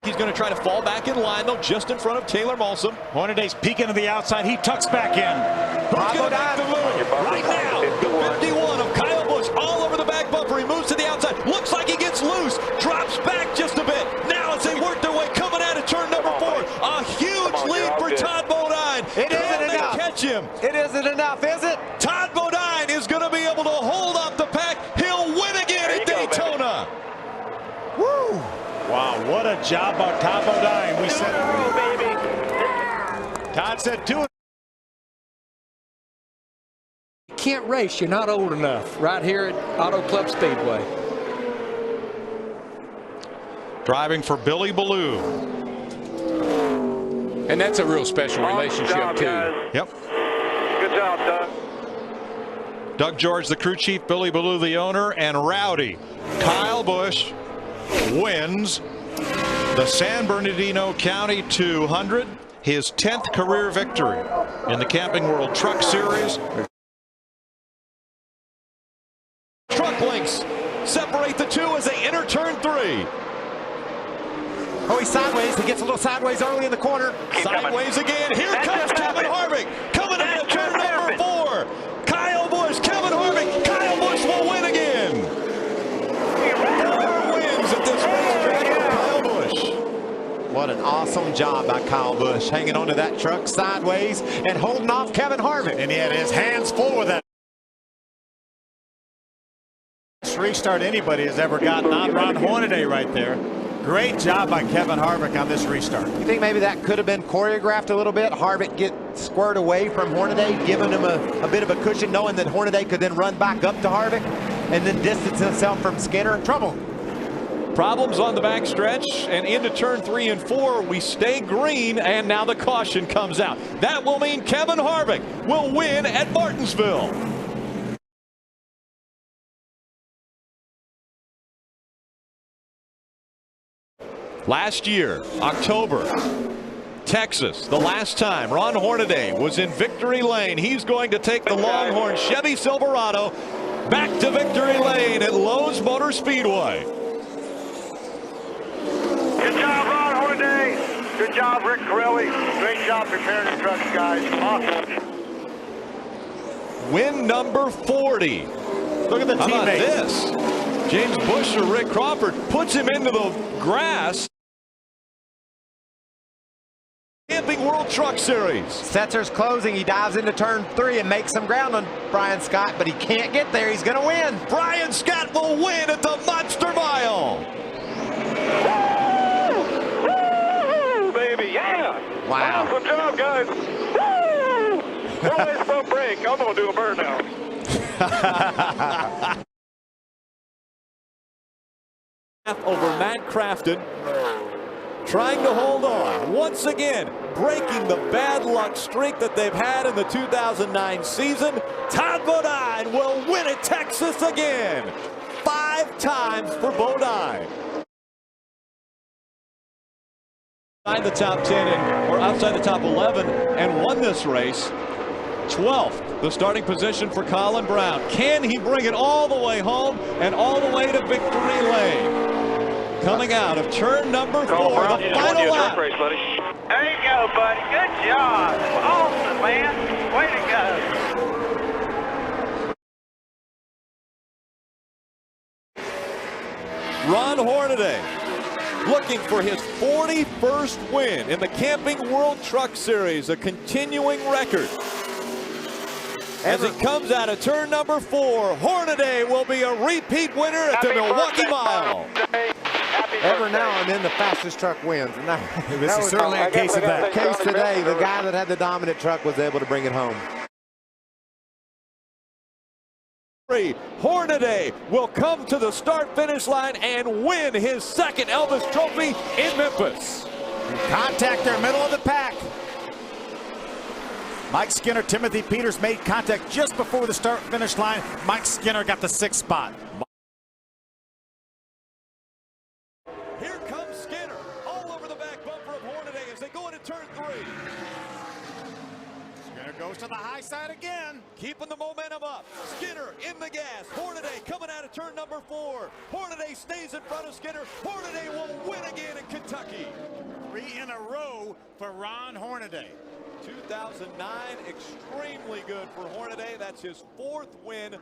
He's going to try to fall back in line, though, just in front of Taylor Molson. Hornaday's peeking to the outside. He tucks back in. Who's going to make the move? Right now, the 51 of Kyle Busch all over the back bumper. He moves to the outside. Looks like he gets loose. Drops back just a bit. Now as they work their way, coming out of turn number 4. A huge lead for Todd Bodine. It isn't enough. Catch him. It isn't enough, is it? Todd Bodine is going to be able to hold up the pack. He'll win again at Daytona. Woo! Wow, what a job by Todd Bodine. We said, baby. Todd said 2. You can't race. You're not old enough. Right here at Auto Club Speedway. Driving for Billy Ballou. And that's a real special relationship, too. Yep. Good job, Doug. Doug George, the crew chief, Billy Ballou, the owner, and Rowdy. Kyle Busch wins the San Bernardino County 200, his 10th career victory in the Camping World Truck Series. Truck links separate the two as they enter turn 3. Oh, he's sideways. He gets a little sideways early in the corner. Sideways again. Here comes Kevin Harvick coming out of turn number 4. Kyle Busch, Kevin Harvick. Kyle Busch will win again. 4 wins at this racetrack for Kyle Busch. What an awesome job by Kyle Busch, hanging onto that truck sideways and holding off Kevin Harvick. And he had his hands full with that. Restart anybody has ever gotten on Ron Hornaday right there. Great job by Kevin Harvick on this restart. You think maybe that could have been choreographed a little bit? Harvick get squared away from Hornaday, giving him a bit of a cushion, knowing that Hornaday could then run back up to Harvick and then distance himself from Skinner. Trouble. Problems on the back stretch and into turn 3 and 4. We stay green, and now the caution comes out. That will mean Kevin Harvick will win at Martinsville. Last year, October, Texas, the last time Ron Hornaday was in victory lane. He's going to take the Longhorn Chevy Silverado back to victory lane at Lowe's Motor Speedway. Good job, Ron Hornaday. Good job, Rick Corelli. Great job preparing the trucks, guys. Awesome. Win number 40. Look at the How about teammates. this? James Busch or Rick Crawford puts him into the grass. Camping World Truck Series. Setzer's closing. He dives into turn 3 and makes some ground on Brian Scott, but he can't get there. He's going to win. Brian Scott will win at the Monster Mile. Woo! Baby, yeah. Wow. Awesome job, guys. Woo! Don't waste my break. I'm going to do a burnout. Over Matt Crafton, trying to hold on. Once again, breaking the bad luck streak that they've had in the 2009 season. Todd Bodine will win at Texas again. 5 times for Bodine. Outside the top 10 or outside the top 11 and won this race. 12th, the starting position for Colin Brown. Can he bring it all the way home and all the way to victory lane? Coming out of turn number 4, the final lap. There you go, buddy. Good job. Awesome, man. Way to go. Ron Hornaday looking for his 41st win in the Camping World Truck Series, a continuing record. As it comes out of turn number 4, Hornaday will be a repeat winner at the Milwaukee Mile. Every now and then the fastest truck wins. This is certainly a case of that. The case today, the guy that had the dominant truck was able to bring it home. Hornaday will come to the start-finish line and win his 2nd Elvis Trophy in Memphis. Contact there, middle of the pack. Mike Skinner, Timothy Peters made contact just before the start-finish line. Mike Skinner got the 6th spot. Here comes Skinner all over the back bumper of Hornaday as they go into turn 3. Skinner goes to the high side inside again. Keeping the momentum up. Skinner in the gas. Hornaday coming out of turn number 4. Hornaday stays in front of Skinner. Hornaday will win again in Kentucky. 3 in a row for Ron Hornaday. 2009, extremely good for Hornaday. That's his 4th win.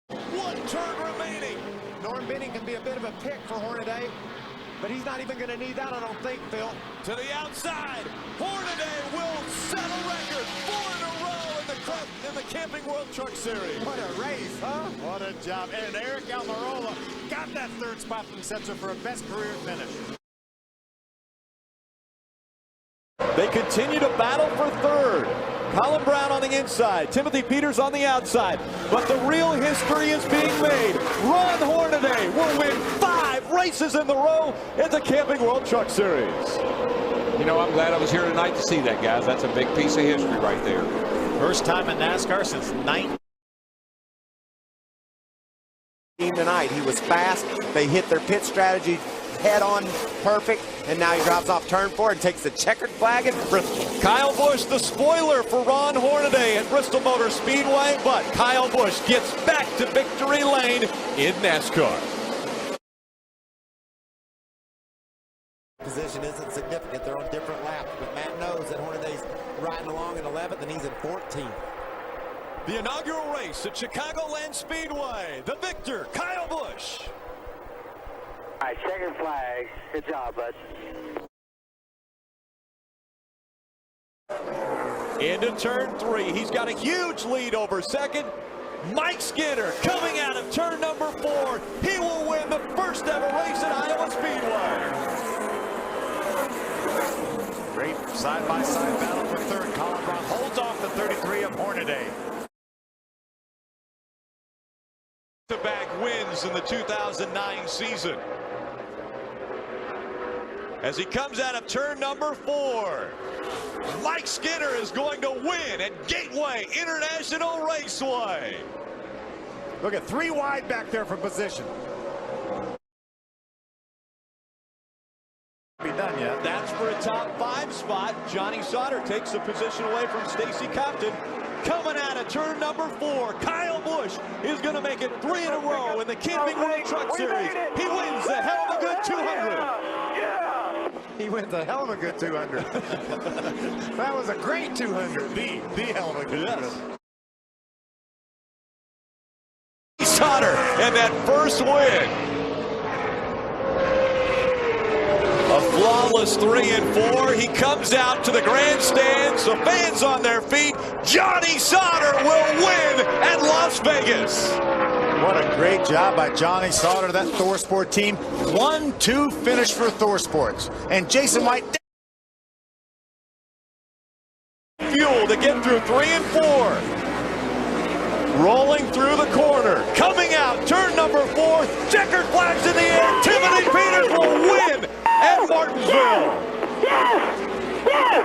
One turn remaining. Norm Benning can be a bit of a pick for Hornaday, but he's not even going to need that, I don't think, Phil. To the outside. Hornaday will set a record. 4 in a row in the Camping World Truck Series. What a race, huh? What a job. And Eric Almirola got that 3rd spot from Setzer for a best career finish. They continue to battle for 3rd. Colin Brown on the inside, Timothy Peters on the outside. But the real history is being made. Ron Hornaday will win 5 races in the row in the Camping World Truck Series. You know, I'm glad I was here tonight to see that, guys. That's a big piece of history right there. First time in NASCAR since 19. Tonight, he was fast. They hit their pit strategy head on perfect, and now he drops off turn 4 and takes the checkered flag at Bristol. Kyle Busch, the spoiler for Ron Hornaday at Bristol Motor Speedway, but Kyle Busch gets back to victory lane in NASCAR. Position isn't significant. They're on different laps, but Matt knows that Hornaday's riding along in 11th and he's in 14th. The inaugural race at Chicagoland Speedway. The victor, Kyle Busch. All right, checkered flag. Good job, bud. Into turn 3. He's got a huge lead over 2nd. Mike Skinner coming out of turn number 4. He will win the first ever race at Iowa Speedway. Great side-by-side battle for 3rd. Colin Brown holds off the 33 of Hornaday. Back wins in the 2009 season. As he comes out of turn number 4, Mike Skinner is going to win at Gateway International Raceway. Look at 3 wide back there for position. Be done yet. That's for a top 5 spot. Johnny Sauter takes the position away from Stacy Compton. Coming out of turn number 4, Kyle Busch is going to make it 3 in a row in the Camping World Truck Series. He wins a hell of a good 200. He wins a hell of a good 200. That was a great 200. The hell of a good. Yes. Sauter and that first win. A flawless 3 and 4. He comes out to the grandstands. The fans on their feet. Johnny Sauter will win at Las Vegas. What a great job by Johnny Sauter, that Thor Sport team. 1-2 finish for Thor Sports. And Jason White. Fuel to get through 3 and 4. Rolling through the corner. Coming out, turn number 4. Checkered flags in the air. Timothy Peters will win at Martinsville. Yes! Yes!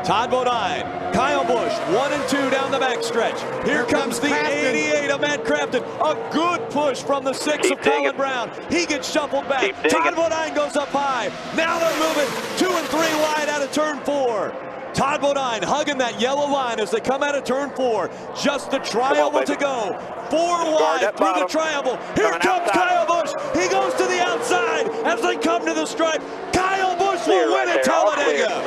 Todd Bodine, Kyle Busch, 1 and 2 down the backstretch. Here comes the 88 of Matt Crafton. A good push from the 6 of Colin Brown. He gets shuffled back. Todd Bodine goes up high. Now they're moving 2 and 3 wide out of turn 4. Todd Bodine hugging that yellow line as they come out of turn 4. Just the triangle to go. 4 wide through the triangle. Here comes Kyle Busch. He goes to the outside as they come to the stripe. Kyle Busch will win at Talladega.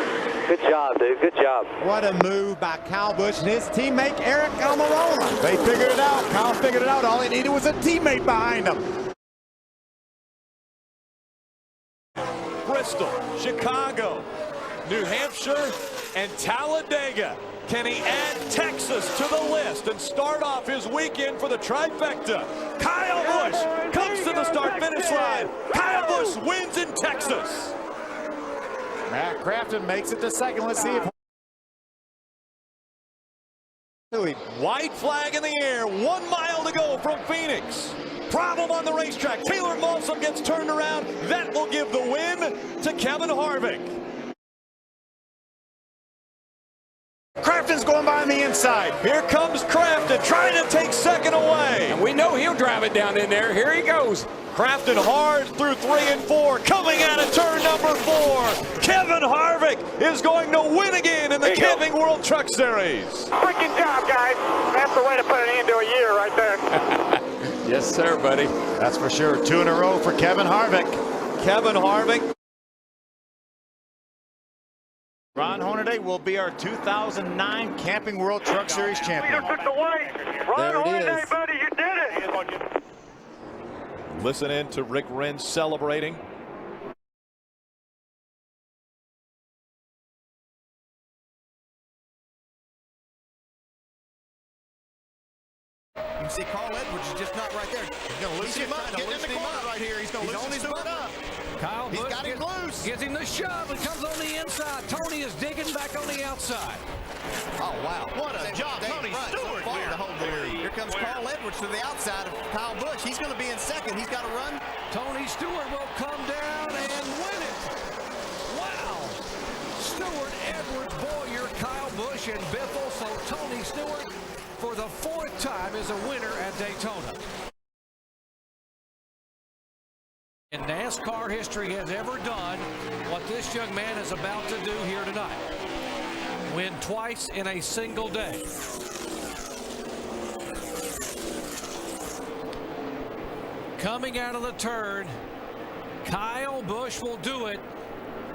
Good job, dude. Good job. What a move by Kyle Busch and his teammate Eric Almirola. They figured it out. Kyle figured it out. All he needed was a teammate behind him. Bristol, Chicago, New Hampshire, and Talladega. Can he add Texas to the list and start off his weekend for the trifecta? Kyle Busch comes to the start-finish line. Kyle Busch wins in Texas. Matt Crafton makes it to 2nd. Let's see if... White flag in the air, 1 mile to go from Phoenix. Problem on the racetrack. Taylor Malsom gets turned around. That will give the win to Kevin Harvick. Crafton's going by on the inside. Here comes Crafton trying to take 2nd away. And we know he'll drive it down in there. Here he goes. Crafting hard through 3 and 4. Coming out of turn number 4. Kevin Harvick is going to win again in the Camping World Truck Series. Freaking job, guys. That's the way to put an end to a year right there. Yes, sir, buddy. That's for sure. 2 in a row for Kevin Harvick. Kevin Harvick. Ron Hornaday will be our 2009 Camping World Truck Series champion. You took the weight. Ron Hornaday, buddy, you did it. Listen in to Rick Rinn celebrating. You can see Carl Edwards is just not right there. He's going to loosen him up, getting in the corner right here. He's going to loosen his butt up. Kyle He's Busch got him loose. gives him the shove and comes on the inside. Tony is digging back on the outside. Oh, wow. What a job, Tony Stewart here to hold the lead. Here comes Carl Edwards to the outside of Kyle Busch. He's going to be in second. He's got to run. Tony Stewart will come down and win it. Wow. Stewart, Edwards, Boyer, Kyle Busch, and Biffle. So Tony Stewart, for the 4th time, is a winner at Daytona. And NASCAR history has ever done what this young man is about to do here tonight. Win twice in a single day. Coming out of the turn, Kyle Busch will do it.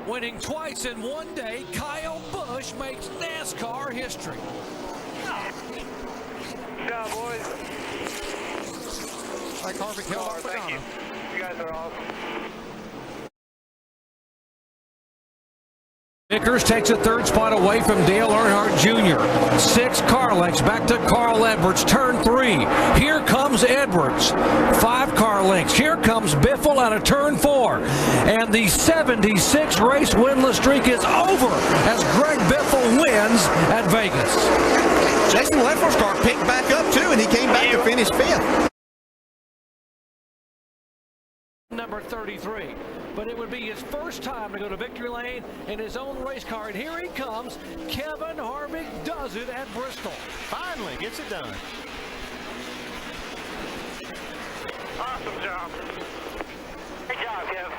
Winning twice in one day, Kyle Busch makes NASCAR history. Good job, boys. Like Harvick held off Thank you. You guys are awesome. Vickers takes a 3rd spot away from Dale Earnhardt Jr. 6 car lengths back to Carl Edwards. Turn 3. Here comes Edwards. 5 car lengths. Here comes Biffle out of turn 4. And the 76 race winless streak is over as Greg Biffle wins at Vegas. Jason Leffler's car picked back up, too, and he came back to finish 5th. Number 33, but it would be his first time to go to victory lane in his own race car, and here he comes. Kevin Harvick does it at Bristol. Finally gets it done. Awesome job. Great job, Kev.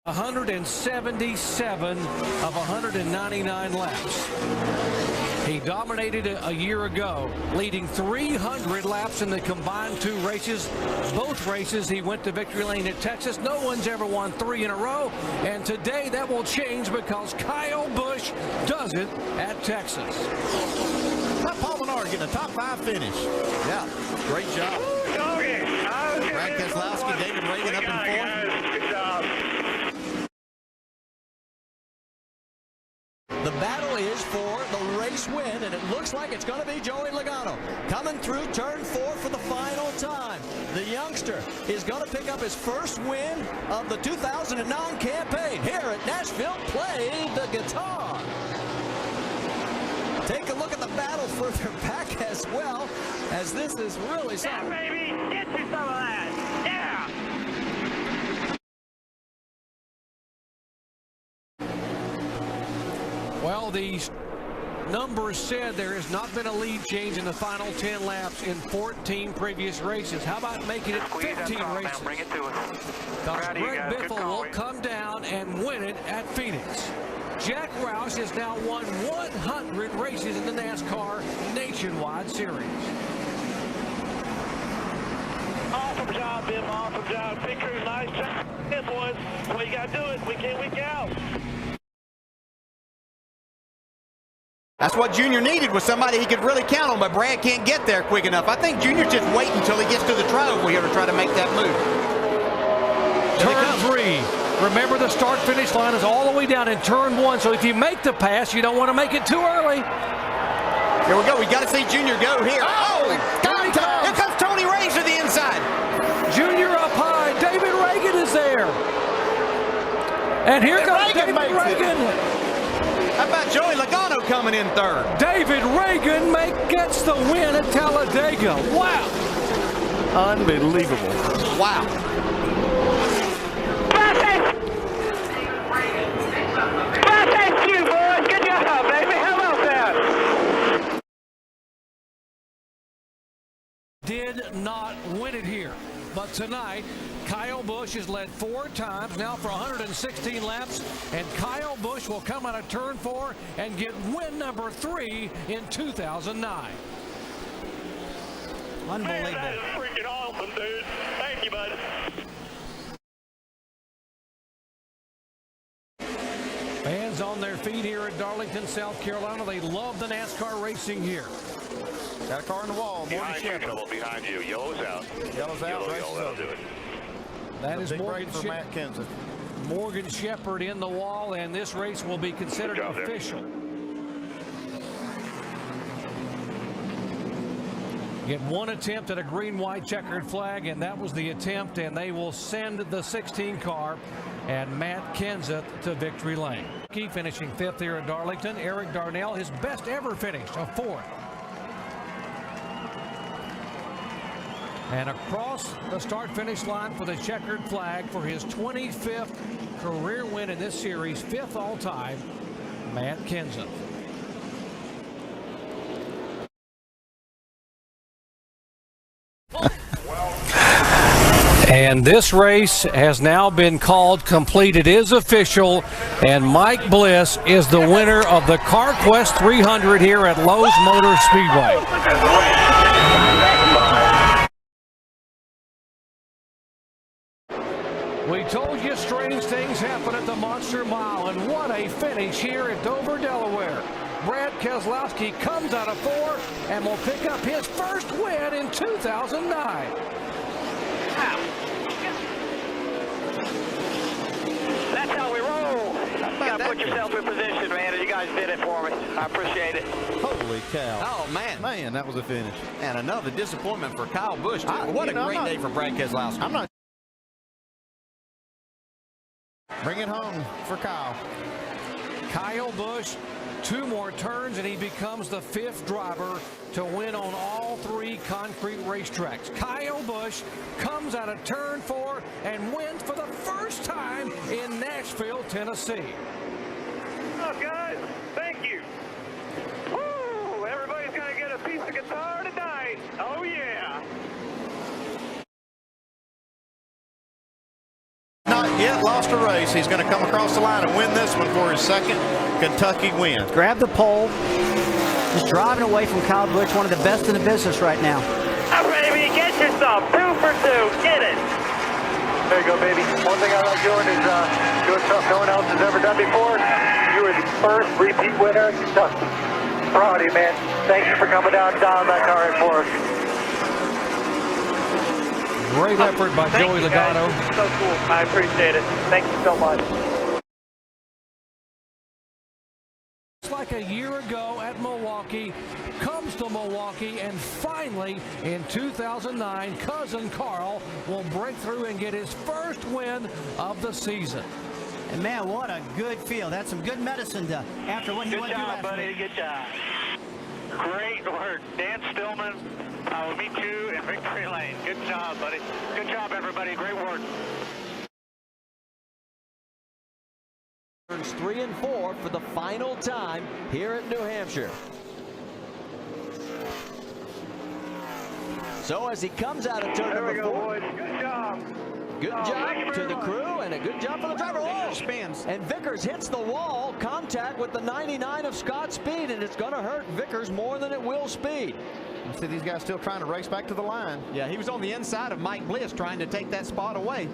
177 of 199 laps. He dominated a year ago, leading 300 laps in the combined 2 races. Both races he went to victory lane at Texas. No one's ever won 3 in a row, and today that will change because Kyle Busch does it at Texas. Paul Menard getting a top 5 finish. Yeah, great job. Brad Keselowski, David Reagan up in 4th. Good job. The battle is for the race win, and it looks like it's going to be Joey Logano coming through turn 4 for the final time. The youngster is going to pick up his first win of the 2009 campaign here at Nashville. Play the guitar. Take a look at the battle further back as well, as this is really something. Yeah, baby, get you some of that. Yeah. Well, the numbers said there has not been a lead change in the final 10 laps in 14 previous races. How about making it 15 races? Bring it to us. Because Greg Biffle will come down and win it at Phoenix. Jack Roush has now won 100 races in the NASCAR Nationwide Series. Awesome job, Biff. Awesome job. Big crew, nice job. Yeah, boys. Well, you got to do it week in, week out. That's what Junior needed, was somebody he could really count on, but Brad can't get there quick enough. I think Junior's just waiting until he gets to the tri-oval here to try to make that move. Turn 3. Remember, the start-finish line is all the way down in turn 1, so if you make the pass, you don't want to make it too early. Here we go. We got to see Junior go here. Oh, here comes Tony Raines to the inside. Junior up high. David Reagan is there. And here comes David Reagan. How about Joey Logano coming in 3rd? David Reagan gets the win at Talladega. Wow. Unbelievable. Wow. Thank you, boys. Good job, baby. How about that? Did But tonight, Kyle Busch has led 4 times, now for 116 laps, and Kyle Busch will come out of turn 4 and get win number 3 in 2009. Man, that is freaking awesome, dude. Thank you, bud. Fans on their feet here at Darlington, South Carolina. They love the NASCAR racing here. Got a car in the wall. Behind you, trouble behind you. Yellow's out. Yellow's out. Yellow, that'll do it. That is Big break for Matt Kenseth. Morgan Shepherd in the wall, and this race will be considered official. Get one attempt at a green-white checkered flag, and that was the attempt, and they will send the 16 car and Matt Kenseth to victory lane. Key finishing 5th here at Darlington. Eric Darnell, his best ever finish, a 4th. And across the start-finish line for the checkered flag for his 25th career win in this series, 5th all-time, Matt Kenseth. And this race has now been called complete. It is official, and Mike Bliss is the winner of the CarQuest 300 here at Lowe's Motor Speedway. We told you strange things happen at the Monster Mile, and what a finish here at Dover, Delaware. Brad Keselowski comes out of 4 and will pick up his first win in 2009. That's how we roll. You gotta put yourself in position, man, and you guys did it for me. I appreciate it. Holy cow. Oh, man. Man, that was a finish. And another disappointment for Kyle Busch. What a great day for Brad Keselowski. I'm not. Bring it home for Kyle. Kyle Busch, 2 more turns, and he becomes the 5th driver to win on all 3 concrete racetracks. Kyle Busch comes out of turn 4 and wins for the first time in Nashville, Tennessee. Oh, guys, thank you. Woo! Everybody's gonna get a piece of guitar tonight. Oh, yeah. Not yet lost a race. He's going to come across the line and win this one for his 2nd Kentucky win. Grab the pole. He's driving away from Kyle Busch, one of the best in the business right now. I'm ready for you. Get yourself 2 for 2. Get it. There you go, baby. One thing I like doing is doing something no one else has ever done before. You were the first repeat winner in Kentucky. Proud of you, man. Thank you for coming down that car for us. Great effort by Joey Logano. So cool. I appreciate it. Thank you so much. Just like a year ago at Milwaukee, comes to Milwaukee, and finally in 2009, cousin Carl will break through and get his first win of the season. And man, what a good field. That's some good medicine to after what he went through last buddy. week. Good job. Great work. Dan Stillman, I will meet you in victory lane. Good job, buddy. Good job, everybody. Great work. Turns 3 and 4 for the final time here at New Hampshire. So as he comes out of turn number 4, boys. Good job. good job to the crew and a good job for the driver. Oh, spins. and Vickers hits the wall, contact with the 99 of Scott Speed, and it's going to hurt Vickers more than it will Speed. You see these guys still trying to race back to the line. Yeah, he was on the inside of Mike Bliss trying to take that spot away.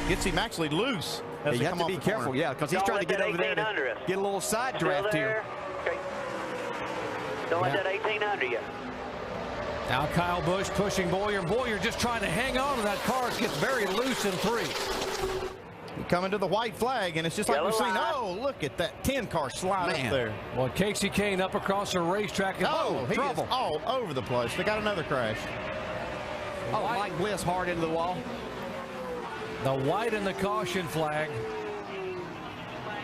Gets him actually loose. As You have to be careful, yeah, because he's trying to get over there to get a little side draft here. Okay. Don't let that 18 under you. Now Kyle Busch pushing Boyer. Boyer just trying to hang on to that car. It gets very loose in 3. Coming to the white flag, and it's just like we've seen. Oh, look at that 10 car slide up there. Well, Casey Kane up across the racetrack. And He trouble. is all over the place. They got another crash. Oh, Mike Bliss hard into the wall. The white and the caution flag.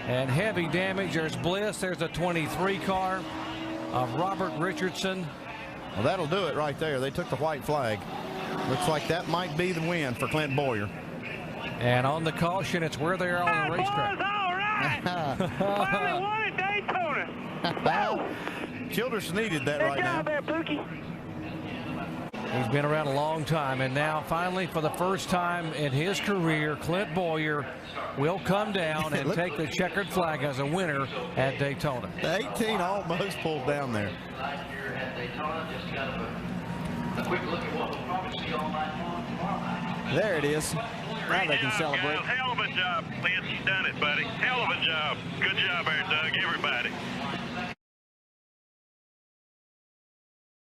And heavy damage. There's Bliss. There's a 23 car of Robert Richardson. Well, that'll do it right there. They took the white flag. Looks like that might be the win for Clint Boyer. And on the caution, it's where they are on the racetrack. All right. Finally won at Daytona. Childress needed that right now. Good job there, Pookie. He's been around a long time, and now finally for the first time in his career, Clint Boyer will come down and take the checkered flag as a winner at Daytona. The 18 almost pulled down there. There it is. Now they can celebrate. Hell of a job, Clint. You done it, buddy. Hell of a job. Good job there, Doug. Everybody.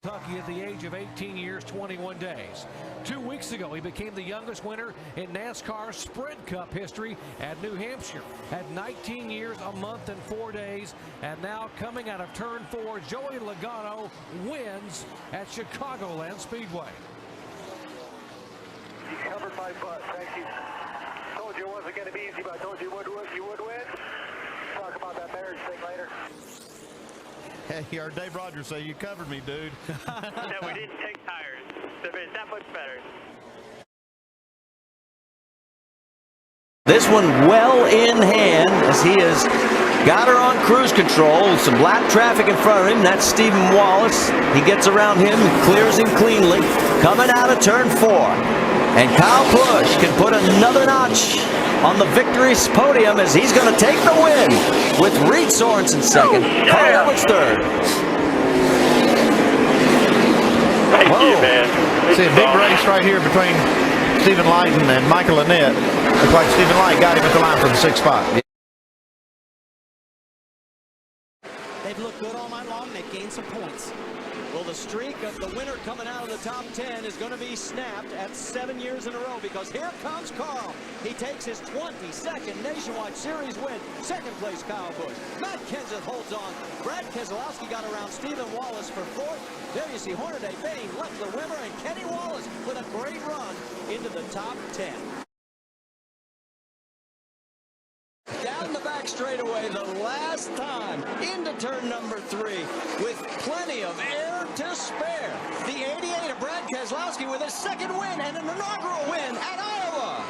Kentucky at the age of 18 years, 21 days. 2 weeks ago, he became the youngest winner in NASCAR Sprint Cup history at New Hampshire. At 19 years, a month, and 4 days. And now coming out of turn 4, Joey Logano wins at Chicagoland Speedway. You covered my butt. Thank you. Told you it wasn't going to be easy, but I told you you would win. Talk about that marriage thing later. Hey, our Dave Rogers say you covered me, dude. No, we didn't take tires. It's that much better. This one well in hand as he has got her on cruise control. Some black traffic in front of him. That's Stephen Wallace. He gets around him, clears him cleanly. Coming out of turn 4. And Kyle Busch can put another notch on the victory's podium as he's going to take the win with Reed Sorensen second, Carl Edwards third. Thank you, man. See a big race right here between Stephen Light and Michael Annett. Looks like Stephen Light got him at the line for the 6th spot. They've looked good all night long. They've gained some points. Well, the streak of the winner coming out of the top 10 is going to be snapped at 7 years in a row, because here comes Carl. He takes his 22nd Nationwide Series win. Second place, Kyle Busch. Matt Kenseth holds on. Brad Keselowski got around Stephen Wallace for 4th. There you see Hornaday, Bain, Leffler, Wimmer, and Kenny Wallace with a great run into the top 10. Down the back straightaway the last time into turn number 3 with plenty of air to spare. The 88 of Brad Keselowski with his second win and an inaugural win at Iowa.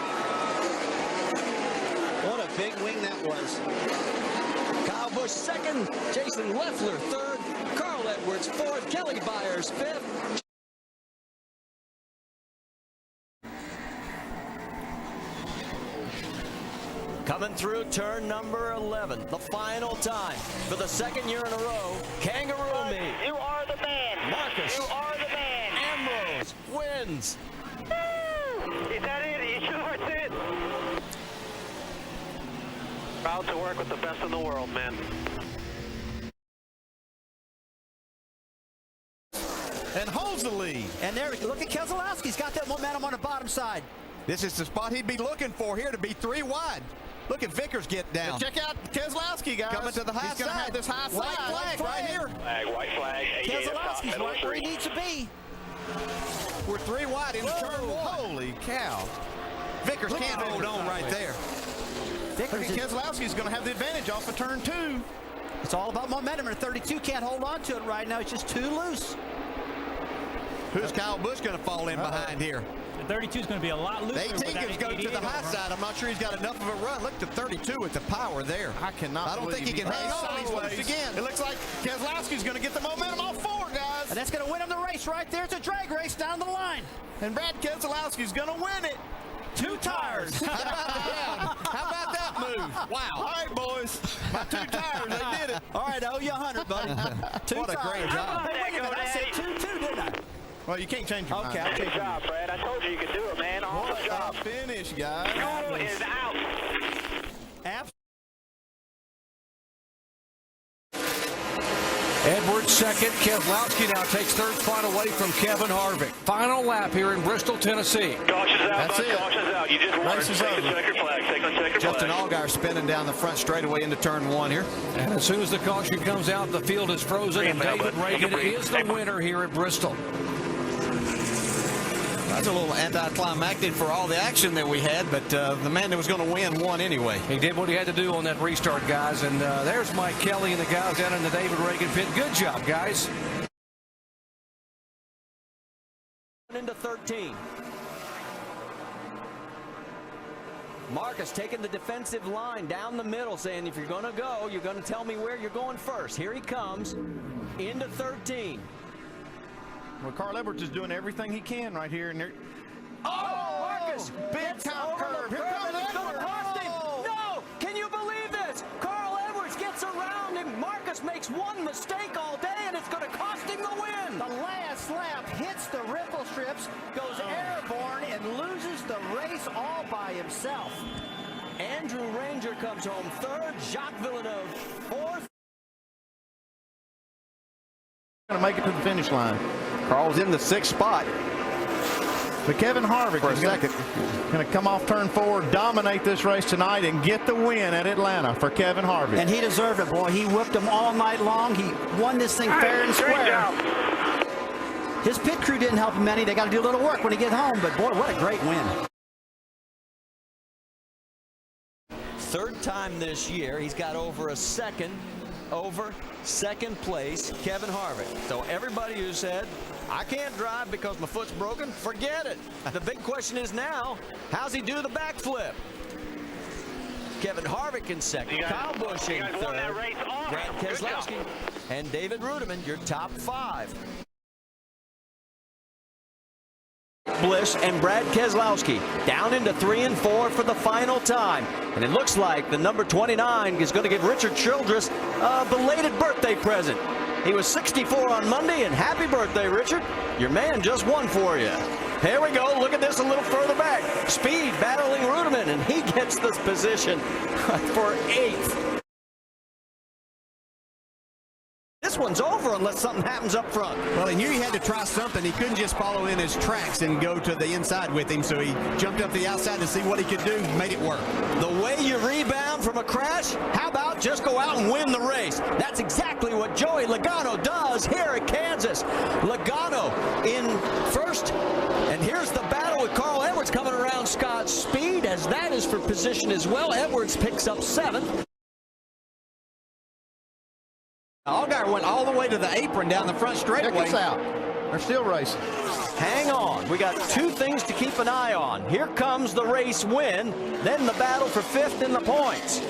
What a big win that was. Kyle Busch second, Jason Leffler third, Carl Edwards fourth, Kelly Byers fifth. Coming through turn number 11, the final time for the second year in a row. Kangaroo meet. You are the man. Marcus. You are the man. Ambrose wins. Is that it? You sure it's it? Proud to work with the best in the world, man. And holds the lead. And there, look at Keselowski's got that momentum on the bottom side. This is the spot he'd be looking for here, to be 3 wide. Look at Vickers get down. But check out Keselowski, guys. Coming to the high He's going to side. have this high White side flag right here. White flag. Keselowski's right where he needs to be. We're 3 wide into turn 1. Holy cow. Vickers can't hold on right there. Look at Keselowski's going to have the advantage off of turn 2. It's all about momentum, and 32 can't hold on to it right now. It's just too loose. Who's Kyle Busch going to fall in behind here? 32 is going to be a lot looser. The 18 can go to the high side. I'm not sure he's got enough of a run. Look to 32 with the power there. I cannot. I don't think he can hang on. He's loose again. It looks like Keselowski's going to get the momentum on 4, guys. And that's going to win him the race right there. It's a drag race down the line. And Brad Keselowski's going to win it. 2 tires. How about that? How about that move? Wow. All right, boys. My 2 tires, they did it. All right, I owe you 100, buddy. 2 What a tires. great job. Hey, wait a minute. I said 2-2, didn't I? Well, you can't change your mind. Okay, I'll Good take job, Fred. I told you you could do it, man. Awesome job. Finish, guys. Fuel is out. Edwards second. Keselowski now takes third spot away from Kevin Harvick. Final lap here in Bristol, Tennessee. Caution's out, That's bud. it. Caution's out. You just won. Race is Take the over. checkered flag. Take the checkered Justin flag. Allgaier spinning down the front straightaway into turn 1 here. And as soon as the caution comes out, the field is frozen, and David Reagan is the winner here at Bristol. That's a little anticlimactic for all the action that we had, but the man that was going to win won anyway. He did what he had to do on that restart, guys. And there's Mike Kelly and the guys down in the David Reagan pit. Good job, guys. Into 13. Marcus taking the defensive line down the middle, saying if you're going to go, you're going to tell me where you're going first. Here he comes into 13. Well, Carl Edwards is doing everything he can right here. And Marcus! Big time curve. Here comes Edwards. No! Can you believe this? Carl Edwards gets around him. Marcus makes one mistake all day, and it's going to cost him the win. The last lap hits the ripple strips, goes airborne, and loses the race all by himself. Andrew Ranger comes home third. Jacques Villeneuve fourth. Going to make it to the finish line. Carl's in the 6th spot. But Kevin Harvick For a is second. going to come off turn 4, dominate this race tonight, and get the win at Atlanta for Kevin Harvick. And he deserved it, boy. He whipped them all night long. He won this thing fair and square. His pit crew didn't help him any. They got to do a little work when he gets home. But, boy, what a great win. Third time this year, he's got over second place, Kevin Harvick. So everybody who said, I can't drive because my foot's broken, forget it. The big question is now, how's he do the backflip? Kevin Harvick in second, Kyle Busch in third, Brad Keselowski, and David Rudiman, your top 5. Bliss and Brad Keselowski down into 3 and 4 for the final time. And it looks like the number 29 is going to give Richard Childress a belated birthday present. He was 64 on Monday, and happy birthday, Richard. Your man just won for you. Here we go. Look at this a little further back. Speed battling Rudiman, and he gets this position for 8th. This one's over unless something happens up front. Well, he knew he had to try something. He couldn't just follow in his tracks and go to the inside with him, so he jumped up the outside to see what he could do, made it work. The way you rebound from a crash, how about just go out and win the race? That's exactly what Joey Logano does here at Kansas. Logano in first, and here's the battle with Carl Edwards coming around Scott's speed, as that is for position as well. Edwards picks up 7th. Allgaier went all the way to the apron down the front straightaway. Check this out. They're still racing. Hang on. We got 2 things to keep an eye on. Here comes the race win, then the battle for 5th in the points.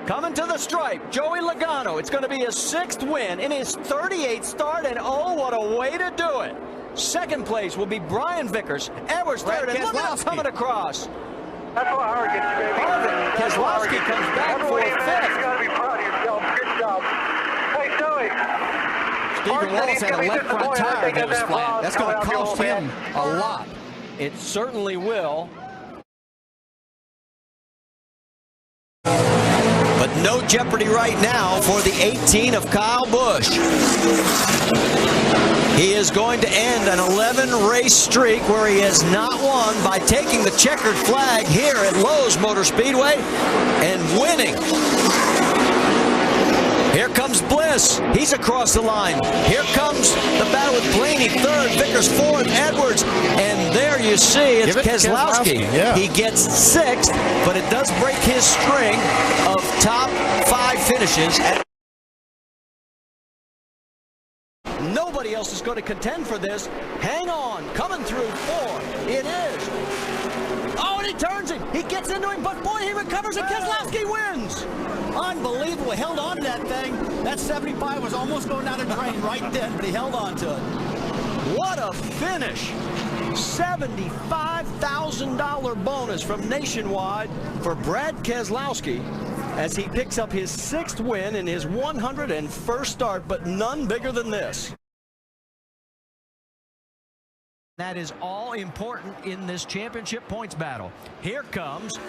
Coming to the stripe, Joey Logano. It's going to be his 6th win in his 38th start, and oh, what a way to do it. Second place will be Brian Vickers. Edwards third, and look out coming across. That's what Harvick gets, baby. Harvick, Keselowski comes back for 5th. You got to be proud of yourself. Good job. Hey, Joey. Stephen Wallace had a left front tire that was flat. That's going to cost him a lot. It certainly will. But no jeopardy right now for the 18 of Kyle Busch. He is going to end an 11-race streak where he has not won by taking the checkered flag here at Lowe's Motor Speedway and winning. Here comes Bliss. He's across the line. Here comes the battle with Blaney third, Vickers fourth, Edwards, and there you see it's Keselowski. Yeah. He gets 6th, but it does break his string of top 5 finishes. Nobody else is going to contend for this. Hang on, coming through 4. It is. Oh, and he turns him. He gets into him, but boy, he recovers, and Keselowski wins. Unbelievable. He held on to that thing. That 75 was almost going down the drain right then, but he held on to it. What a finish. $75,000 bonus from Nationwide for Brad Keselowski as he picks up his 6th win in his 101st start, but none bigger than this. That is all important in this championship points battle. Here comes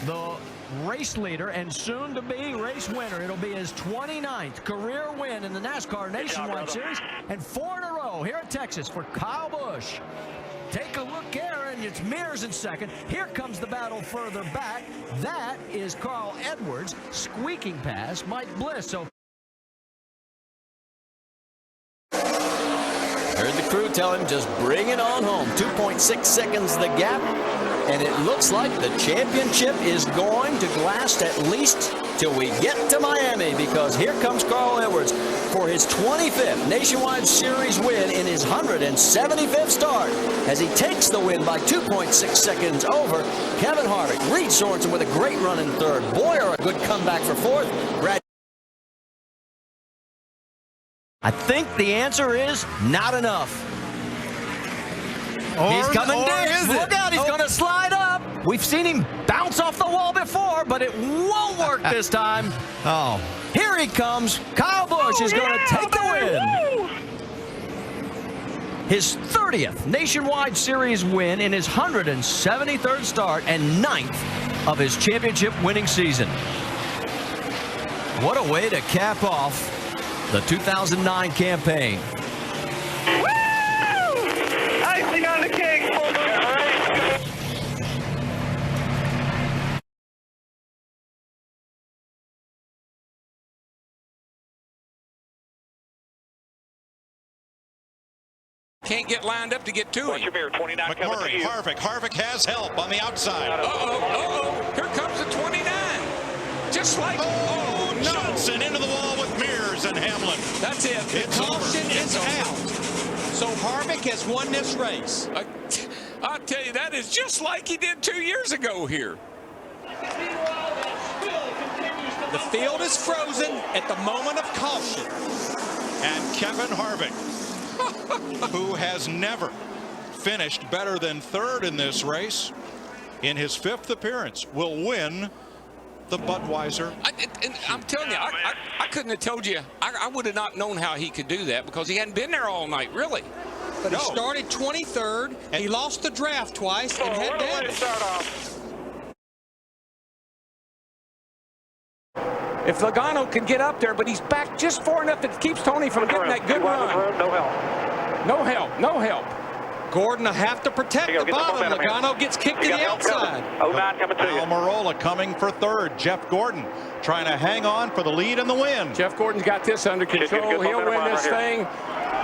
the race leader and soon-to-be race winner. It'll be his 29th career win in the NASCAR Nationwide Series, and 4 in a row here at Texas for Kyle Busch. Take a look here, and it's Mears in second. Here comes the battle further back. That is Carl Edwards squeaking past Mike Bliss. So Heard the crew tell him just bring it on home. 2.6 seconds the gap, and it looks like the championship is going to last at least till we get to Miami, because here comes Carl Edwards for his 25th Nationwide Series win in his 175th start as he takes the win by 2.6 seconds over Kevin Harvick. Reed Sorensen with a great run in third. Boyer a good comeback for fourth. Brad I think the answer is not enough. He's coming down. Look out, he's going to slide up. We've seen him bounce off the wall before, but it won't work this time. Oh. Here he comes. Kyle Busch is going to take the win. His 30th Nationwide Series win in his 173rd start and 9th of his championship winning season. What a way to cap off the 2009 campaign. Icing on the cake, all right? Can't get lined up to get to him. McMurray, Harvick has help on the outside. Here comes the 29. Just like, no. Johnson into the wall with Mears and Hamlin. That's it. It's Caution is out. So Harvick has won this race. I'll tell you, that is just like he did 2 years ago here. The field is frozen at the moment of caution. And Kevin Harvick, who has never finished better than third in this race, in his 5th appearance, will win the Budweiser. I'm telling you, I couldn't have told you. I would have not known how he could do that because he hadn't been there all night, really. But he started 23rd. And he lost the draft twice and had damage. If Logano can get up there, but he's back just far enough that keeps Tony from getting that good run. No help. No help. No help. Gordon will have to protect the bottom. Logano gets kicked to the outside. 09 coming to you. Almirola coming for third. Jeff Gordon trying to hang on for the lead and the win. Jeff Gordon's got this under control. He'll win this thing.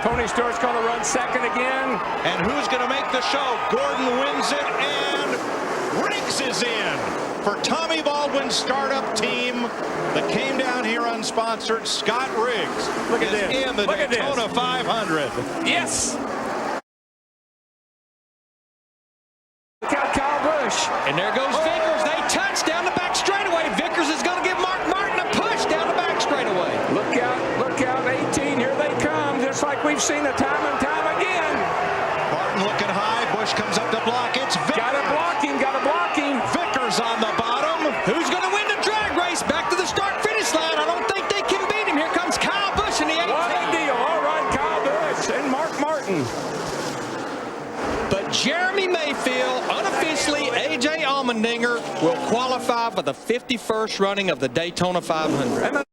Tony Stewart's going to run second again. And who's going to make the show? Gordon wins it, and Riggs is in for Tommy Baldwin's startup team that came down here unsponsored. Scott Riggs Look at this. in the Daytona 500. Yes. Look out, Kyle Busch. And there goes Vickers. They touch down the back straightaway. Vickers is going to give Mark Martin a push down the back straightaway. Look out, 18. Here they come, just like we've seen it time and time again. Martin looking high. Busch comes up to block. It's Vickers. Got to block him. Vickers on the bottom. Who's going to win the drag race? Back to the start-finish line. I don't think they can beat him. Here comes Kyle Busch in the 18. What a deal. All right, Kyle Busch and Mark Martin. But Jeremy Mayfield, unofficially A.J. Allmendinger, will qualify for the 51st running of the Daytona 500.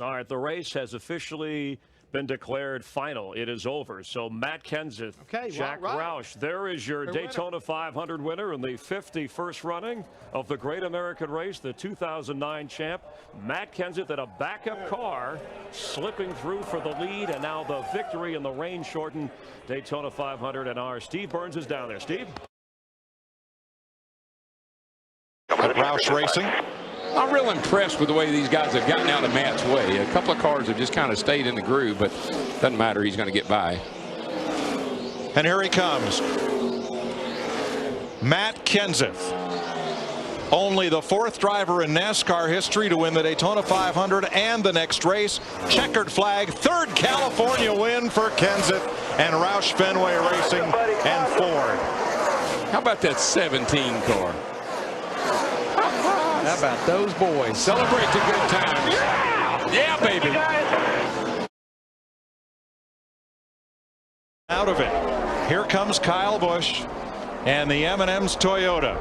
All right, the race has officially been declared final. It is over. So Matt Kenseth, Jack Roush, there is your Daytona 500 winner in the 51st running of the Great American Race, the 2009 champ. Matt Kenseth in a backup car, slipping through for the lead, and now the victory in the rain-shortened Daytona 500. And our Steve Burns is down there. Steve? Roush racing. I'm real impressed with the way these guys have gotten out of Matt's way. A couple of cars have just kind of stayed in the groove, but doesn't matter. He's going to get by. And here he comes. Matt Kenseth. Only the 4th driver in NASCAR history to win the Daytona 500 and the next race. Checkered flag, 3rd California win for Kenseth and Roush Fenway Racing and Ford. How about that 17 car? How about those boys? Celebrate the good times. Yeah, baby. Out of it. Here comes Kyle Busch and the M&M's Toyota.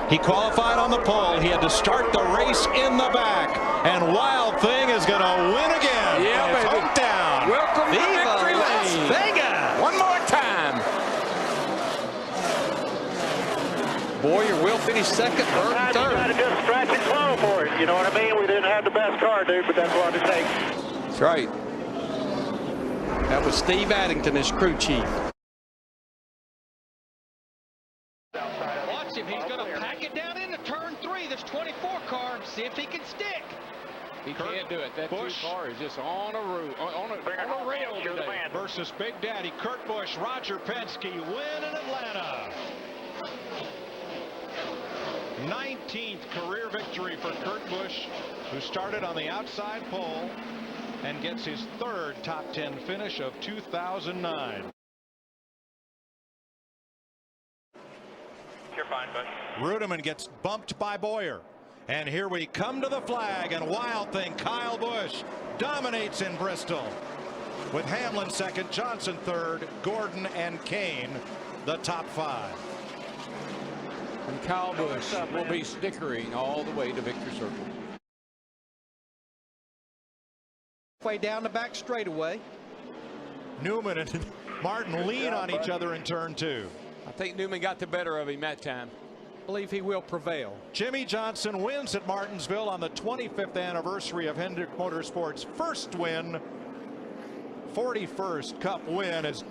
He qualified on the pole. He had to start the race in the back. And Wild Thing is going to win again. Yeah, baby. Hometown. Welcome to victory Las lane. Vegas. One more time. Boyer will finish second, Burton I third. decided to just scratch it slow for it. You know what I mean? We didn't have the best car, dude, but that's what it takes. That's right. That was Steve Addington as crew chief. Watch him. He's going to pack it down into turn 3. This 24 car. See if he can stick. He can't do it. That Busch. 2 car is just on a rail today. Versus Big Daddy Kurt Busch, Roger Penske win in Atlanta. 19th career victory. victory for Kurt Busch, who started on the outside pole and gets his third top 10 finish of 2009. You're fine, bud. Rudiman gets bumped by Boyer. And here we come to the flag, and Wild Thing Kyle Busch dominates in Bristol. With Hamlin second, Johnson third, Gordon and Kane the top 5. And Kyle Busch will be stickering all the way to victory circle. Way down the back straightaway. Newman and Martin lean on each other in turn 2. I think Newman got the better of him that time. I believe he will prevail. Jimmy Johnson wins at Martinsville on the 25th anniversary of Hendrick Motorsports' first win. 41st Cup win as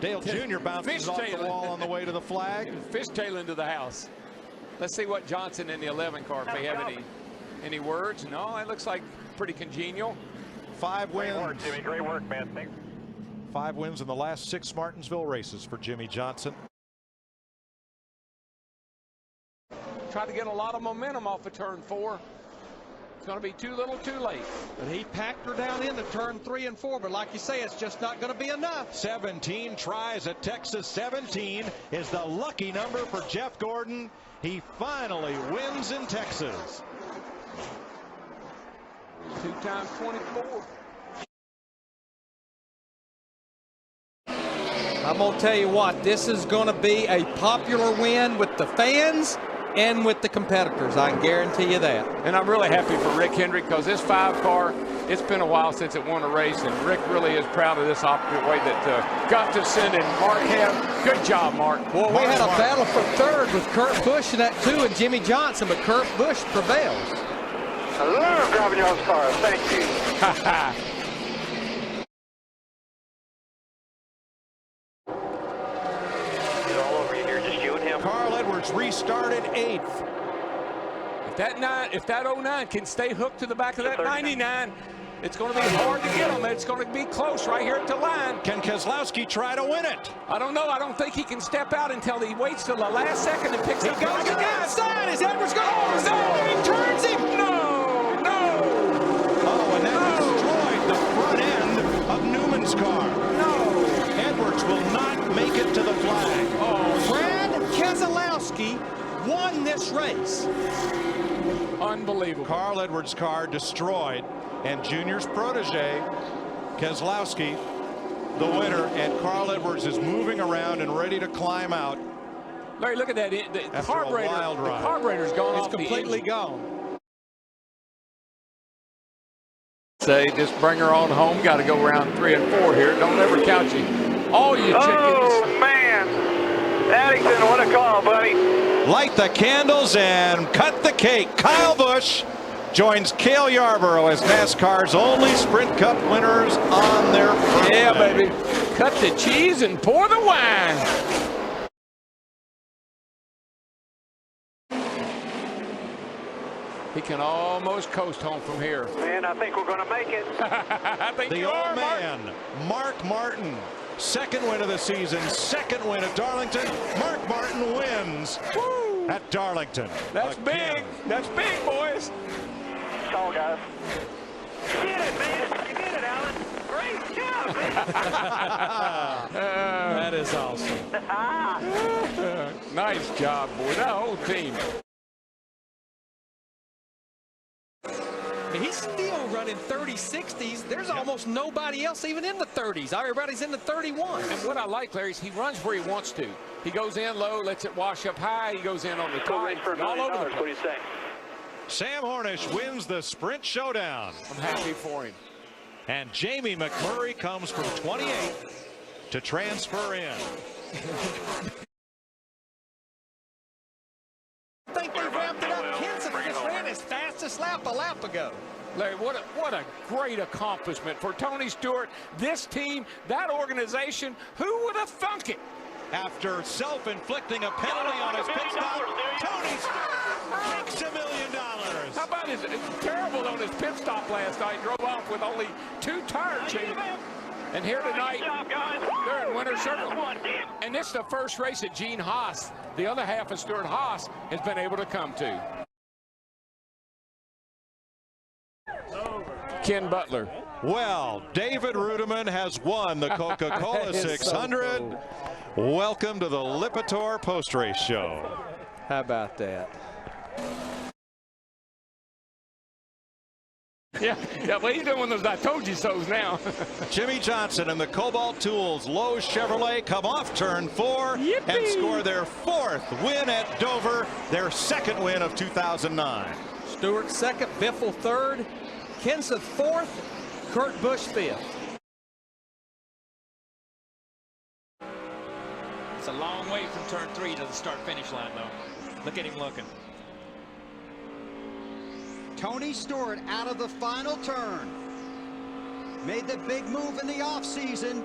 Dale Jr. bounces off the wall on the way to the flag. Fishtailing to the house. Let's see what Johnson in the 11 car, if they have any words. No, it looks like pretty congenial. 5 wins. Great work, Jimmy. Great work, man. Thanks. 5 wins in the last 6 Martinsville races for Jimmy Johnson. Tried to get a lot of momentum off of turn 4. It's going to be too little too late. But he packed her down into turn 3 and 4. But like you say, it's just not going to be enough. 17 tries at Texas. 17 is the lucky number for Jeff Gordon. He finally wins in Texas. 2 times 24. I'm going to tell you what, this is going to be a popular win with the fans and with the competitors. I can guarantee you that. And I'm really happy for Rick Hendrick because this 5 car, it's been a while since it won a race, and Rick really is proud of this way that Gustafson and Mark have. Good job, Mark. Well, we had a battle for third with Kurt Busch in that 2 and Jimmy Johnson, but Kurt Busch prevails. I love driving y'all's car. Thank you. Carl Edwards restarted 8th. If that 09 can stay hooked to the back of that 99, it's going to be hard to get him. It's going to be close right here at the line. Can Keselowski try to win it? I don't know. I don't think he can step out until he waits till the last second and picks up. He goes to the outside. Is Edwards going? Oh, no! He turns him. No! Oh, and that destroyed the front end of Newman's car. No! Edwards will not make it to the flag. Oh, Brad Keselowski won this race. Unbelievable. Carl Edwards' car destroyed, and Junior's protege, Keselowski, the winner, and Carl Edwards is moving around and ready to climb out. Larry, look at that. The carburetor's gone off. It's completely gone. Say, just bring her on home. Got to go around 3 and 4 here. Don't ever count you. All you chickens. Oh, man. Addington, what a call, buddy. Light the candles and cut the cake. Kyle Busch joins Cale Yarborough as NASCAR's only Sprint Cup winners on their birthday. Yeah, baby. Cut the cheese and pour the wine. He can almost coast home from here. Man, I think we're going to make it. I think the old man, Mark Martin. Second win of the season, second win at Darlington. Mark Martin wins at Darlington. That's big. That's big, boys. That's all, guys. You did it, man. You did it, Alan. Great job, man. That is awesome. Nice job, boy. That whole team. He's still running 30-60s. There's almost nobody else even in the 30s. Everybody's in the 31. And what I like, Larry, is he runs where he wants to. He goes in low, lets it wash up high. He goes in on the top. All over the place. What do you say? Sam Hornish wins the Sprint Showdown. I'm happy for him. And Jamie McMurray comes from 28 to transfer in. I think they wrapped it up. Kenson just ran his fastest lap a lap ago. Larry, what a great accomplishment for Tony Stewart, this team, that organization. Who would have thunk it? After self-inflicting a penalty on his pit stop, Tony makes $1 million. How about his terrible on his pit stop last night? Drove off with only 2 tire changes. And here tonight, they're in winner circle. And this is the first race that Gene Haas, the other half of Stuart Haas, has been able to come to. Ken Butler. Well, David Rudiman has won the Coca-Cola 600. Welcome to the Lipitor post-race show. How about that? Yeah, well, he's doing those I told you so's now. Jimmy Johnson and the Cobalt Tools Lowe's Chevrolet come off turn 4 and score their 4th win at Dover, their 2nd win of 2009. Stewart 2nd, Biffle 3rd, Kenseth 4th, Kurt Busch 5th. It's a long way from turn 3 to the start-finish line, though. Look at him looking. Tony Stewart out of the final turn. Made the big move in the offseason.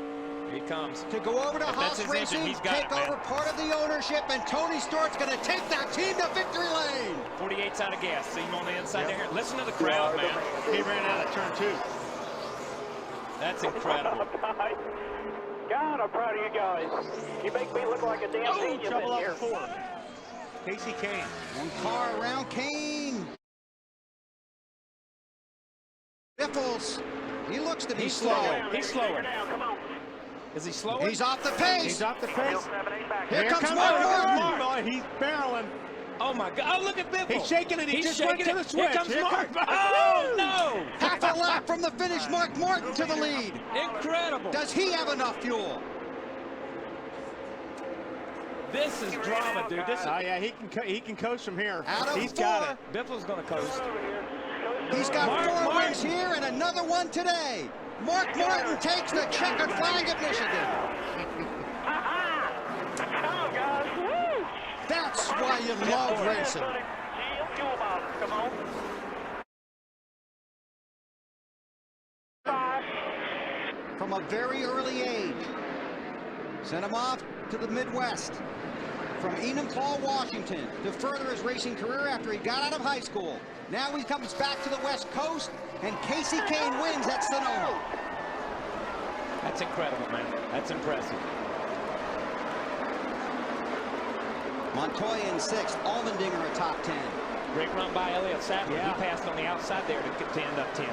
Here he comes. To go over to Haas Racing, take over part of the ownership, and Tony Stewart's going to take that team to victory lane. 48's out of gas. See him on the inside there. Listen to the crowd, man. He ran out of turn 2. That's incredible. God, I'm proud of you guys. You make me look like a damn genius in here. 4. Casey Kane. One car around Kane. Biffles, he looks to be slow. He's slower. Is he slower? He's off the pace. He's off the pace. Here comes Mark Martin. He's barreling. Oh my God! Oh, look at Biffle. He's shaking it. He just went to the switch. Here comes Mark. Oh no! Half a lap from the finish. Mark Martin to the lead. Incredible. Does he have enough fuel? This is drama, dude. This is... Oh yeah, he can coast from here. He's got it. Biffle's gonna coast. He's got 4 wins here and another one today. Mark Martin takes the checkered flag at Michigan. That's why you love racing. From a very early age, sent him off to the Midwest. From Enumclaw, Washington, to further his racing career after he got out of high school. Now he comes back to the West Coast, and Casey Kane wins at Sonoma. That's incredible, man. That's impressive. Montoya in 6th, Allmendinger a top 10. Great run by Elliott Sadler. He passed on the outside there to end up 10.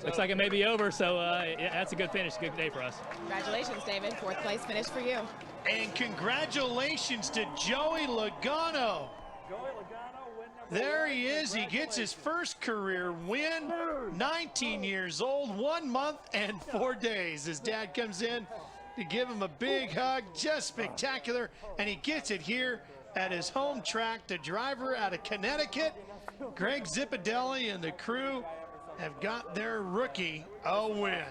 Looks like it may be over, so yeah, that's a good finish, good day for us. Congratulations, David. 4th place finish for you. And congratulations to Joey Logano. There he is. He gets his first career win. 19 years old, 1 month and 4 days. His dad comes in to give him a big hug. Just spectacular. And he gets it here at his home track. The driver out of Connecticut, Greg Zipadelli, and the crew have got their rookie a win.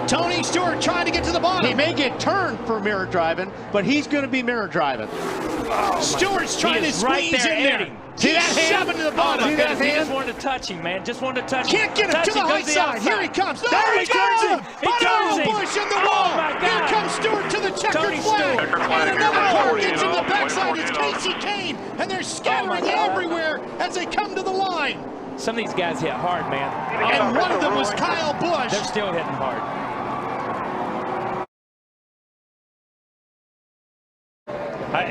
Tony Stewart trying to get to the bottom. He may get turned for mirror driving, but he's going to be mirror driving. Stewart's trying to squeeze in there. See that hand? Shoving to the bottom. Oh, See that he hand? just wanted to touch him, man. Just wanted to touch him. Can't get him to the high side. Here he comes. No, there he turns him. He turns him. Busch in the Oh, wall. my God. Here comes Stewart to the checkered flag. And another car gets in the backside. It's Casey Kane. And they're scattering everywhere as they come to the line. Some of these guys hit hard, man. And one of them was Kyle Busch. They're still hitting hard.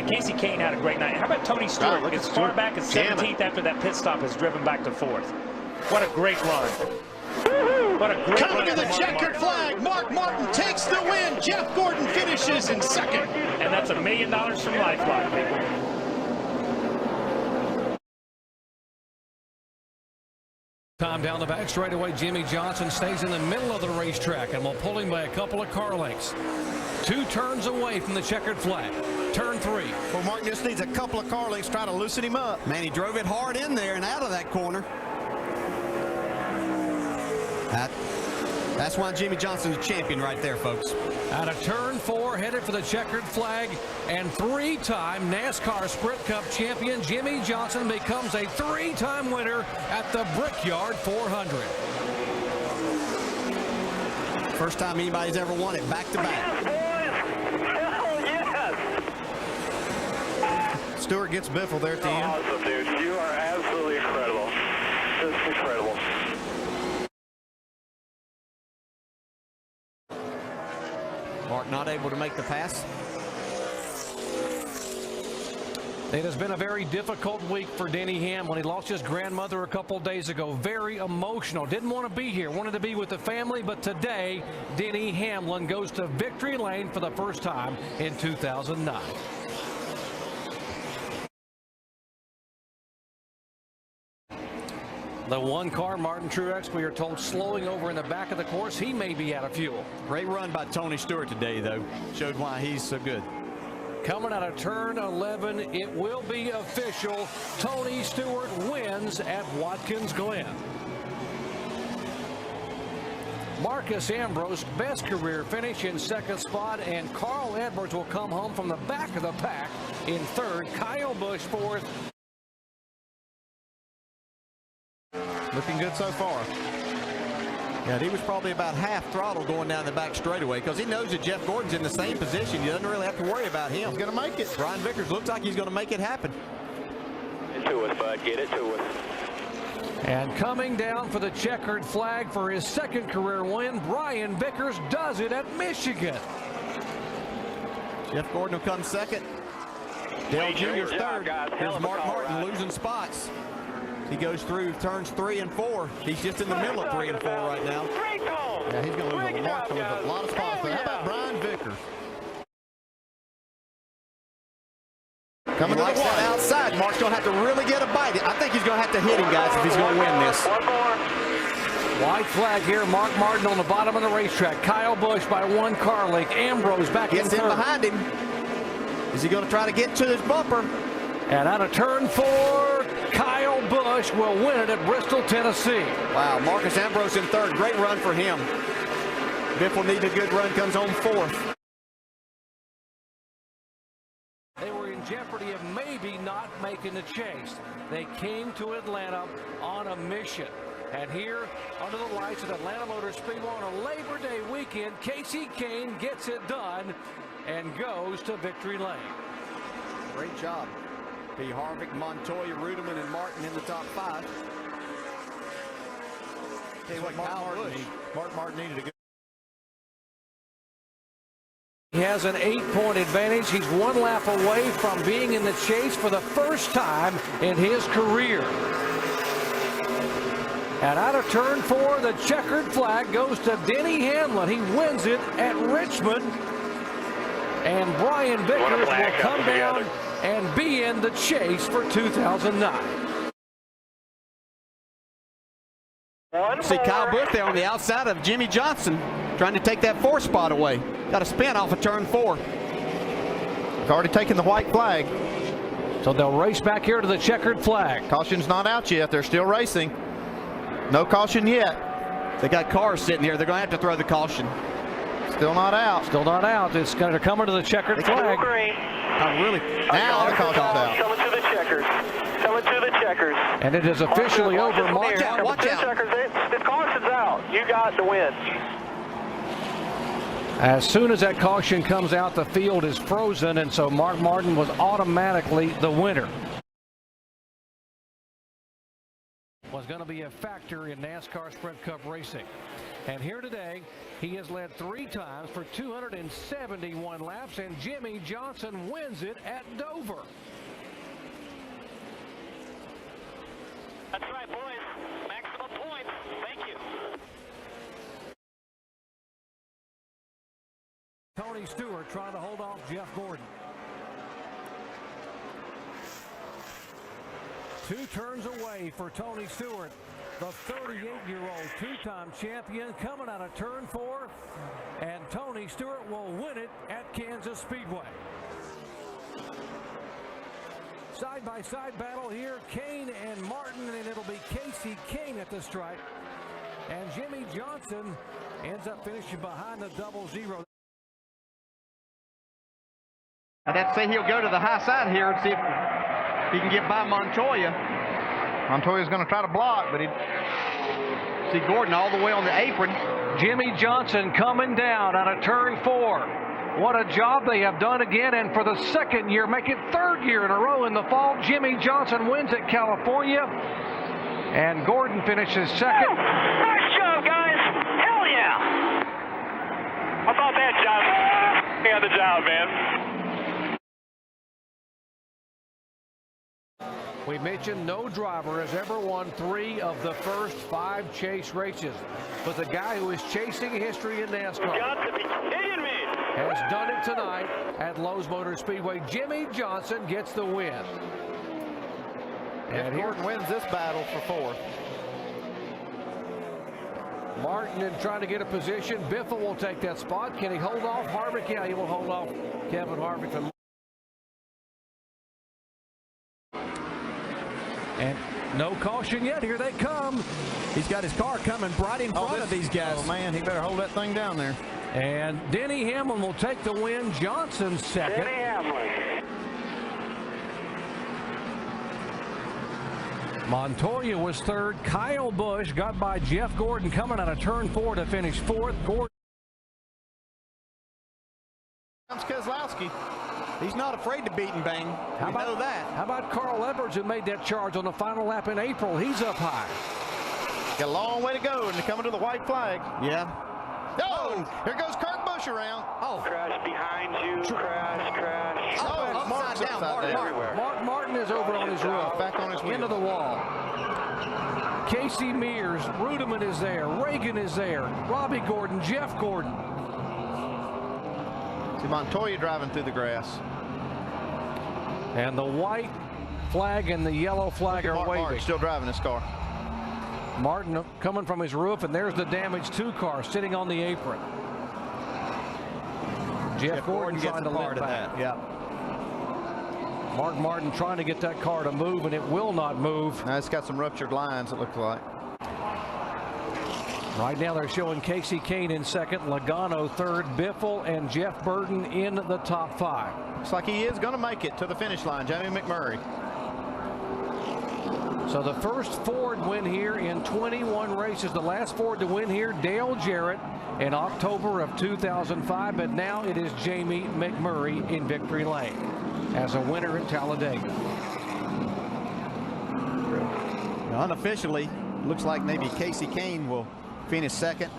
Casey Kane had a great night. How about Tony Stewart? As far back as 17th after that pit stop has driven back to 4th. What a great run. What a great Coming run. to the checkered flag, Mark Martin takes the win. Jeff Gordon finishes in 2nd. And that's $1 million from Lifeline, people. Time down the back straightaway, Jimmy Johnson stays in the middle of the racetrack and will pull him by a couple of car lengths. 2 turns away from the checkered flag. Turn 3. Well, Mark just needs a couple of car lengths to try to loosen him up. Man, he drove it hard in there and out of that corner. That's why Jimmy Johnson's a champion right there, folks. Out of turn 4, headed for the checkered flag, and 3-time NASCAR Sprint Cup champion Jimmy Johnson becomes a 3-time winner at the Brickyard 400. First time anybody's ever won it back-to-back. Stewart gets Biffle there at the end. Awesome, dude. You are absolutely incredible. Just incredible. Mark not able to make the pass. It has been a very difficult week for Denny Hamlin. He lost his grandmother a couple days ago. Very emotional. Didn't want to be here. Wanted to be with the family. But today, Denny Hamlin goes to victory lane for the first time in 2009. The one car, Martin Truex, we are told, slowing over in the back of the course. He may be out of fuel. Great run by Tony Stewart today, though. Showed why he's so good. Coming out of turn 11, it will be official. Tony Stewart wins at Watkins Glen. Marcus Ambrose, best career finish in second spot, and Carl Edwards will come home from the back of the pack in third. Kyle Busch fourth. Looking good so far. Yeah, he was probably about half throttle going down the back straightaway because he knows that Jeff Gordon's in the same position. He doesn't really have to worry about him. He's going to make it. Brian Vickers looks like he's going to make it happen. Get it to us, bud. Get it to us. And coming down for the checkered flag for his second career win, Brian Vickers does it at Michigan. Jeff Gordon will come second. Dale Jr.'s third. Here's Mark Martin losing spots. He goes through turns 3 and 4. He's just in the middle of 3 and 4 right now. Yeah, he's going to lose a lot of spots there. How about Brian Vickers? Coming like that outside. Mark's going to have to really get a bite. I think he's going to have to hit him, guys, if he's going to win this. White flag here. Mark Martin on the bottom of the racetrack. Kyle Busch by 1 car length. Ambrose back in third. Behind him. Is he going to try to get to his bumper? And out of turn 4, Kyle Busch will win it at Bristol, Tennessee. Wow, Marcus Ambrose in third. Great run for him. Biff will need a good run, comes home fourth. They were in jeopardy of maybe not making the chase. They came to Atlanta on a mission. And here, under the lights at Atlanta Motor Speedway on a Labor Day weekend, Casey Kane gets it done and goes to victory lane. Great job. P. Harvick, Montoya, Ruderman, and Martin in the top 5. Tell you what, Mark Martin needed a good. He has an 8-point advantage. He's 1 lap away from being in the chase for the first time in his career. And out of turn 4, the checkered flag goes to Denny Hamlin. He wins it at Richmond. And Brian Vickers will come down and be in the chase for 2009. See Kyle Busch there on the outside of Jimmy Johnson, trying to take that 4th spot away. Got a spin off of turn 4. He's already taken the white flag. So they'll race back here to the checkered flag. Caution's not out yet. They're still racing. No caution yet. They got cars sitting here. They're going to have to throw the caution. Still not out. Still not out. It's going to come into the checkered flag. Oh, really? Now the caution's out. Coming to the checkers. Coming to the checkers. And it is officially over. Watch out. Watch out. Checkers. The caution's out. You got the win. As soon as that caution comes out, the field is frozen, and so Mark Martin was automatically the winner. Was going to be a factor in NASCAR Sprint Cup racing. And here today, he has led 3 times for 271 laps, and Jimmy Johnson wins it at Dover. That's right, boys. Maximum points. Thank you. Tony Stewart trying to hold off Jeff Gordon. 2 turns away for Tony Stewart, the 38-year-old 2-time champion, coming out of turn 4, and Tony Stewart will win it at Kansas Speedway. Side-by-side battle here, Kane and Martin, and it'll be Casey Kane at the stripe, and Jimmy Johnson ends up finishing behind the 0-0. I'd have to say he'll go to the high side here and see if he can get by Montoya. Montoya's going to try to block, but he... See Gordon all the way on the apron. Jimmy Johnson coming down out of turn 4. What a job they have done again, and for the 2nd year, make it 3rd year in a row in the fall, Jimmy Johnson wins at California, and Gordon finishes 2nd. Nice job, guys. Hell yeah. How about that, John? You got the job, man. We mentioned no driver has ever won 3 of the first 5 chase races. But the guy who is chasing history in NASCAR has done it tonight at Lowe's Motor Speedway. Jimmy Johnson gets the win. And Gordon wins this battle for 4th. Martin is trying to get a position. Biffle will take that spot. Can he hold off Harvick? Yeah, he will hold off Kevin Harvick. And no caution yet. Here they come. He's got his car coming right in front of these guys. Oh, man, he better hold that thing down there. And Denny Hamlin will take the win. Johnson second. Denny Hamlin. Montoya was 3rd. Kyle Busch got by Jeff Gordon coming out of turn 4 to finish 4th. Gordon. Comes Keselowski. He's not afraid to beat and bang. We know that. How about Carl Edwards, who made that charge on the final lap in April? He's up high. Got a long way to go, and they're coming to the white flag. Yeah. Oh, here goes Kurt Busch around. Oh. Crash behind you. Crash. Oh, Mark's upside down. Mark Martin is over on his roof. Back on his wheel. Into the wall. Casey Mears, Rudiman is there. Reagan is there. Robbie Gordon, Jeff Gordon. See Montoya driving through the grass. And the white flag and the yellow flag are waving. Martin still driving this car. Martin coming from his roof, and there's the damaged 2 car sitting on the apron. Jeff Gordon trying to limp back. Yeah. Mark Martin trying to get that car to move, and it will not move. Now it's got some ruptured lines, it looks like. Right now they're showing Casey Kane in 2nd, Logano 3rd, Biffle and Jeff Burton in the top 5. Looks like he is going to make it to the finish line, Jamie McMurray. So the first Ford win here in 21 races. The last Ford to win here, Dale Jarrett, in October of 2005. But now it is Jamie McMurray in victory lane as a winner at Talladega. Now, unofficially, looks like maybe Casey Kane will finish 2nd.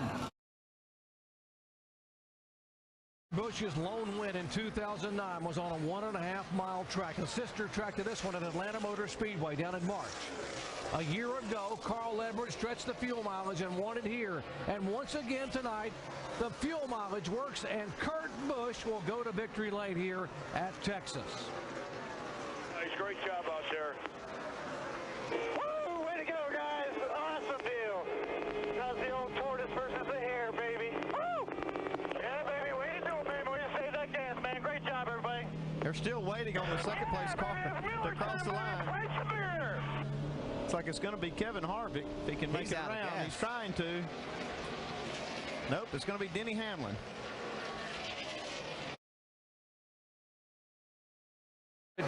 Busch's lone win in 2009 was on a 1.5-mile track, a sister track to this one at Atlanta Motor Speedway down in March. A year ago, Carl Edwards stretched the fuel mileage and won it here. And once again tonight, the fuel mileage works, and Kurt Busch will go to victory lane here at Texas. Nice, great job out there. Woo! Way to go, guys! Awesome deal. That's the old tortoise versus the hare, baby. Woo! Yeah, baby, way to do it, baby. Way to save that gas, man. Great job, everybody. They're still waiting on the 2nd place car to cross the line. Looks like it's going to be Kevin Harvick. If he can make it around. He's trying to. Nope, it's going to be Denny Hamlin.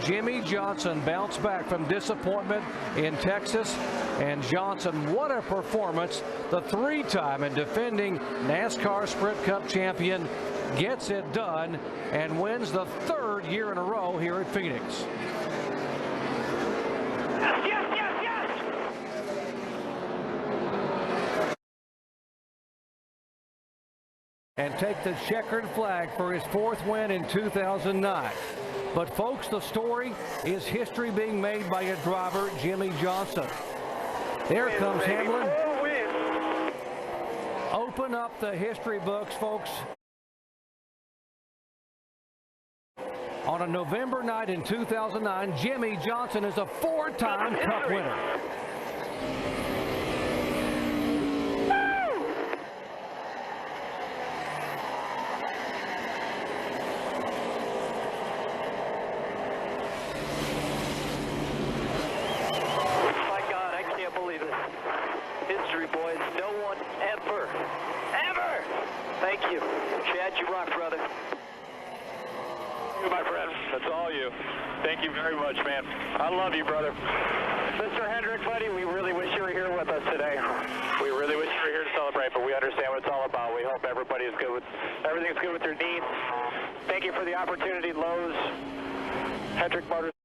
Jimmy Johnson bounced back from disappointment in Texas. And Johnson, what a performance. The 3-time and defending NASCAR Sprint Cup champion gets it done and wins the 3rd year in a row here at Phoenix. Yes, yes, yes! And take the checkered flag for his 4th win in 2009. But folks, the story is history being made by a driver, Jimmy Johnson. There comes Hamlin. Open up the history books, folks. On a November night in 2009, Jimmy Johnson is a 4-time Cup winner. Thank you. Chad, you rock, brother. You, my friend. That's all you. Thank you very much, man. I love you, brother. Mr. Hendrick, buddy, we really wish you were here with us today. We really wish you were here to celebrate, but we understand what it's all about. We hope everybody is good with, everything's good with their needs. Thank you for the opportunity, Lowe's, Hendrick Motors.